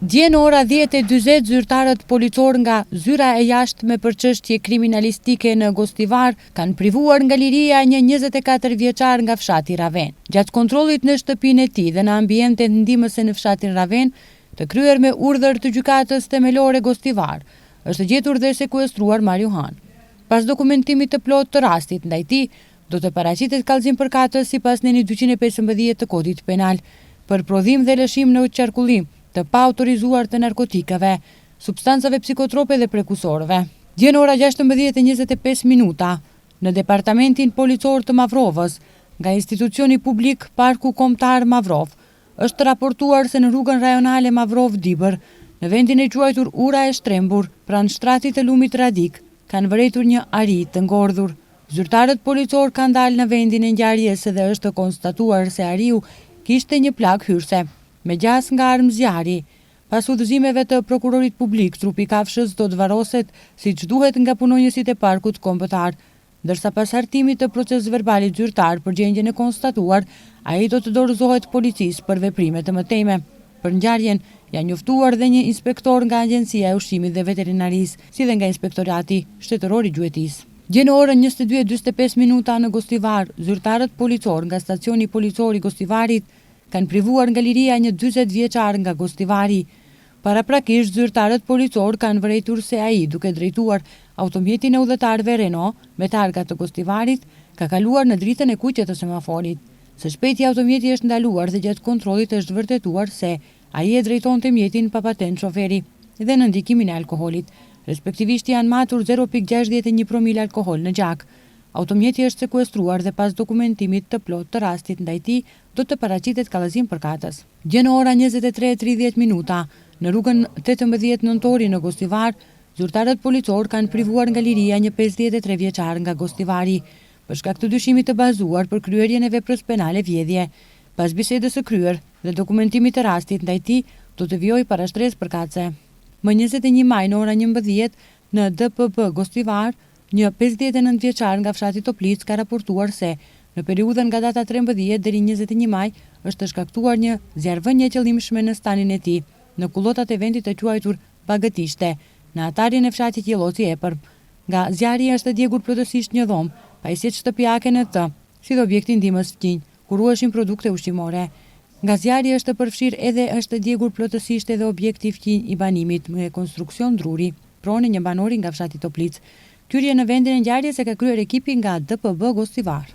Dje në ora 10:40 zyrtarët policor nga zyra e jashtme për çështje kriminalistike në Gostivar kanë privuar nga liria një 24 vjeçar nga fshati Raven. Gjatë kontrollit në shtëpinë e tij dhe në ambientet ndihmëse në fshatin Raven, të kryer me urdhër të gjykatës themelore Gostivar, është gjetur dhe sekuestruar Mariuhan. Pas dokumentimit të plotë të rastit ndaj tij, do të paraqitet kallëzim përkatës sipas neni 215 të Kodit Penal për prodhim dhe lëshim në qarkullim të pa autorizuar të narkotikave, substancave psikotrope dhe prekursorëve. Dje në ora 16:25 në departamentin policor të Mavrovës, nga institucioni publik Parku Kombëtar Mavrov, është raportuar se në rrugën rajonale Mavrov-Dibër, në vendin e quajtur Ura e Shtrembur, pranë shtratit të lumit Radik, kanë vërejtur një ari të ngordhur. Zyrtarët policor kanë dalë në vendin e ngjarjes dhe është konstatuar se ariu kishte një plak hyrse me gjas nga armë zjarri. Pas udhëzimeve të prokurorit publik, trupi kafshës do të varoset siç duhet nga punonjësit e Parkut Kombëtar, ndërsa pas hartimit të procesut verbalit zyrtar për gjendjen e konstatuar, ai do të dorëzohet policisë për veprime të mëtejme. Për ngjarjen janë njoftuar dhe një inspektor nga Agjencia e Ushqimit dhe Veterinarisë, si dhe nga Inspektorati Shtetëror i Gjuetisë. Dje në orën 22:45 në Gostivar, zyrtarët policor nga stacioni policor i Gostivarit kanë privuar nga liria një 40 vjeçar nga Gostivari. Paraprakisht, zyrtarët policor kanë vërejtur se ai, duke drejtuar automjetin e udhëtarëve Renault me targa të Gostivarit, ka kaluar në dritën e kuqe të semaforit. Së shpejti automjeti është ndaluar dhe gjatë kontrollit është vërtetuar se ai e drejtonte mjetin pa patent shoferi dhe në ndikimin e alkoholit. Respektivisht janë matur 0.61 promil alkohol në gjak. Automjeti është sekuestruar dhe pas dokumentimit të plotë të rastit ndaj tij do të paraqitet kallëzim përkatës. Dje në ora 23:30 në rrugën 18 nëntori në Gostivar, zyrtarët policor kanë privuar nga liria një 53 vjeçar nga Gostivari për shkak të dyshimit të bazuar për kryerjen e veprës penale vjedhje. Pas bisedës së kryer dhe dokumentimit të rastit ndaj tij do të vijojë para shtresë përkatëse. Më 21 maj në ora 11 në DPP Gostivar, një 59 vjeçar nga fshati Toplic ka raportuar se në periudhën nga data 13 deri 21 maj është shkaktuar një zjarrvënie qëllimshme në stanin e tij, në kullotat e vendit të quajtur Bagëtishte, në atarin e fshatit Jelloci Epër. Nga zjarri është djegur plotësisht një dhomë, pajisjet shtëpiake në të, si dhe objekti ndihmës fëmijë, ku ruheshin produkte ushqimore. Nga zjarri është përfshirë edhe është djegur plotësisht edhe objekti fëmijë i banimit me konstruksion druri, pronë një banori nga fshati Toplic. Hyrje në vendin e ngjarjes e ka kryer ekipi nga DPB Gostivar.